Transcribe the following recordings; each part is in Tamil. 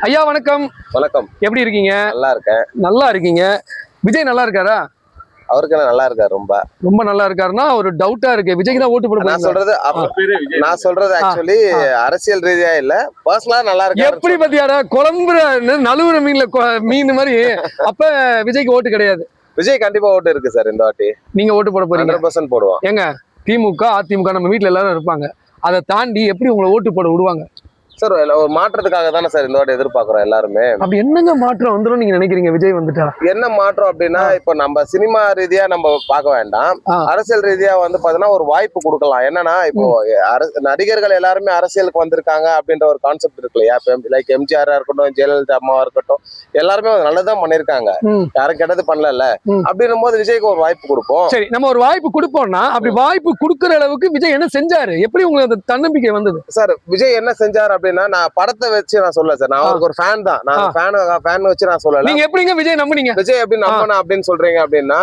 ஐயா வணக்கம். வணக்கம். எப்படி இருக்கீங்க? நல்லா இருக்கேன். நல்லா இருக்கீங்க. விஜய் நல்லா இருக்காரா? அவருக்கு நல்லா இருக்காரு. ரொம்ப நல்லா இருக்காருன்னா ஒரு டவுட்டா இருக்கு. விஜய்க்கு தான் ஓட்டு போட நான் சொல்றது ஆக்சுவலி அரசியல் ரீதியா இல்ல, பர்சனலா நல்லா இருக்கு. எப்படி பத்தியாடா குழம்புற நழுவுற மீன் மாதிரி. அப்ப விஜய்க்கு ஓட்டு கிடையாது. விஜய் கண்டிப்பா ஓட்டு இருக்கு சார். இந்த வாட்டி நீங்க ஓட்டு போட போறீங்க? 100% போடுவோம். ஏங்க திமுக அதிமுக நம்ம வீட்டுல எல்லாரும் இருப்பாங்க, அதை தாண்டி எப்படி உங்களை ஓட்டு போட விடுவாங்க சார்? ஒரு மாற்றத்துக்காக தானே சார் இந்த வாட்டி எதிர்பார்க்கிறோம் எல்லாருமே. அப்படி என்னங்க மாற்றம் வந்துடும் நீங்க நினைக்கிறீங்க விஜய் வந்துட்டா? என்ன மாற்றம் அப்படின்னா, இப்ப நம்ம சினிமா ரீதியா நம்ம பார்க்க வேண்டாம், அரசியல் ரீதியா வந்து பாத்தீங்கன்னா ஒரு வாய்ப்பு கொடுக்கலாம். என்னன்னா இப்போ நடிகர்கள் எல்லாருமே அரசியலுக்கு வந்திருக்காங்க அப்படின்ற ஒரு கான்செப்ட் இருக்கு இல்லையா? லைக் எம்ஜிஆரா இருக்கட்டும், ஜெயலலிதா அம்மாவா இருக்கட்டும், எல்லாருமே நல்லதான் பண்ணிருக்காங்க, யாரும் கெட்டது பண்ணல. அப்படின்னும் போது விஜய்க்கு ஒரு வாய்ப்பு கொடுப்போம். சரி, நம்ம ஒரு வாய்ப்பு கொடுப்போம்னா அப்படி வாய்ப்பு கொடுக்குற அளவுக்கு விஜய் என்ன செஞ்சாரு? எப்படி உங்களுக்கு அந்த தன்னம்பிக்கை வந்தது? சார் விஜய் என்ன செஞ்சாரு அப்படின்னா, நான் படத்தை வச்சு நான் சொல்ல சார், நான் அவருக்கு ஒரு ஃபேன் தான். நான் ஃபேன் வச்சு நான் சொல்லல. நீங்க எப்படிங்க விஜய் நம்புனீங்க? விஜய் எப்படி நம்பணும் அப்படின்னு சொல்றீங்க அப்படின்னா,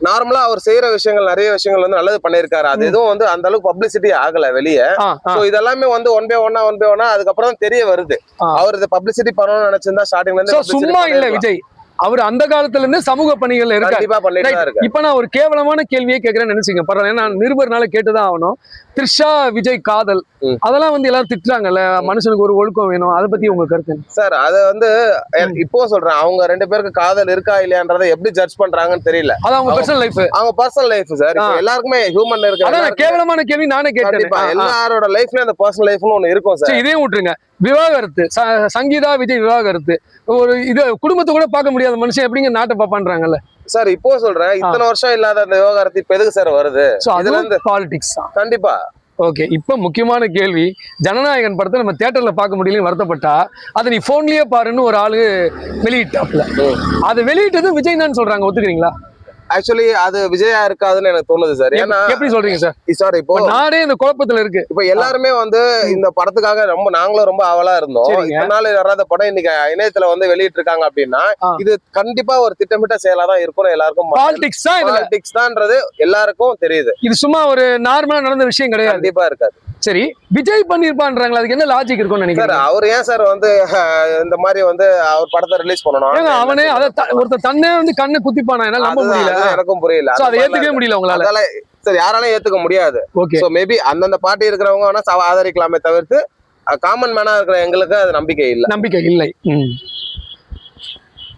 நார்மலா அவர் செய்யற விஷயங்கள் நிறைய விஷயங்கள் வந்து நல்லது பண்ணிருக்காரு. அது எதுவும் வந்து அந்த அளவுக்கு பப்ளிசிட்டி ஆகல வெளியே. சோ இதெல்லாமே வந்து ஒன் பை ஒன்னா அதுக்கப்புறம் தான் தெரிய வருது. அவர் இதை பப்ளிசிட்டி பண்ணணும்னு நினைச்சிருந்தா ஸ்டார்டிங்ல இருந்து சும்மா இல்ல விஜய். அவர் அந்த காலத்துல இருந்து சமூக பணிகள் இருக்கு. இப்ப நான் ஒரு கேவலமான கேள்வியே கேட்கிறேன்னு நினைச்சீங்க பரவாயில்ல, நான் நிருபர்னால கேட்டுதான் ஆகணும். த்ரிஷா விஜய் காதல் அதெல்லாம் வந்து எல்லாரும் திட்டுறாங்கல்ல, மனுஷனுக்கு ஒரு ஒழுக்கம் வேணும், அதை பத்தி உங்க கருத்து சார்? அது வந்து இப்போ சொல்றேன், அவங்க ரெண்டு பேருக்கு காதல் இருக்கா இல்லையான்றதை எப்படி ஜட்ஜ் பண்றாங்கன்னு தெரியல. அது அவங்க பர்சனல் லைஃப். அவங்க பர்சனல் லைஃப் சார். எல்லாருக்குமே ஹியூமன் இருக்கு. அதான் கேவலமான கேள்வி நானே கேட்டேன். எல்லாரோட லைஃப்லயும் அந்த பர்சனல் லைஃப்னு ஒண்ணு இருக்கும் சார். இதையும் விட்டுருங்க. விவாகரத்து, சங்கீதா விஜய் விவாகரத்து, ஒரு இது குடும்பத்தை கூட பார்க்க முடியாத மனுஷன் எப்படிங்க நாட்டை பாப்பான்றாங்கல்ல சார்? இப்போ சொல்றேன், இத்தனை வருஷம் இல்லாத அந்த விவகாரத்தை இப்ப எதுக்கு சார் வருது? இதுல இருந்து பாலிடிக்ஸ் கண்டிப்பா. ஓகே, இப்ப முக்கியமான கேள்வி, ஜனநாயகன் படத்தை நம்ம தியேட்டர்ல பார்க்க முடியலன்னு வருத்தப்பட்டா அதை நீ போன்லயே பாருன்னு ஒரு ஆளு வெளியிட்டாப்ல. அது வெளியிட்டது விஜய் தான் சொல்றாங்க, ஒத்துக்கிறீங்களா? ஆக்சுவலி அது விஜயா இருக்காதுன்னு எனக்கு தோணுது சார். ஏன்னா எப்படி சொல்றீங்க சார்? சார் இப்போ நாடே இந்த குழப்பத்துல இருக்கு. இப்ப எல்லாருமே வந்து இந்த படத்துக்காக நாங்களும் ரொம்ப ஆவலா இருந்தோம். இதனால வராத படம் இன்னைக்கு இணையத்துல வந்து வெளியிட்டு இருக்காங்க அப்படின்னா, இது கண்டிப்பா ஒரு திட்டமிட்ட செயலா தான் இருக்கும். எல்லாருக்கும் பாலிடிக்ஸ் தான்ன்றது எல்லாருக்கும் தெரியுது. இது சும்மா ஒரு நார்மலா நடந்த விஷயம் கிடையாது. கண்டிப்பா இருக்காது. சரி, விஜய் பண்ணிருப்பான்றாங்களா, அதுக்கு என்ன லாஜிக் இருக்கும்னு நினைக்கிறேன்? அவர் ஏன் சார் வந்து இந்த மாதிரி வந்து அவர் படத்தை ரிலீஸ் பண்ணணும்? அவனே ஒருத்தர் தன்னே வந்து கண்ணை குத்திப்பானா, என்னால நம்ப முடியல. எனக்கும் புரியல. அதை ஏத்துக்கவே முடியல உங்களால. சார் யாராலையும் ஏத்துக்க முடியாது. சோ மேபி அந்தந்த பார்ட்டி இருக்கிறவங்க வேணா ஆதரிக்கலாமே தவிர்த்து காமன் மேனா இருக்கிற எங்களுக்கு அது நம்பிக்கை இல்லை.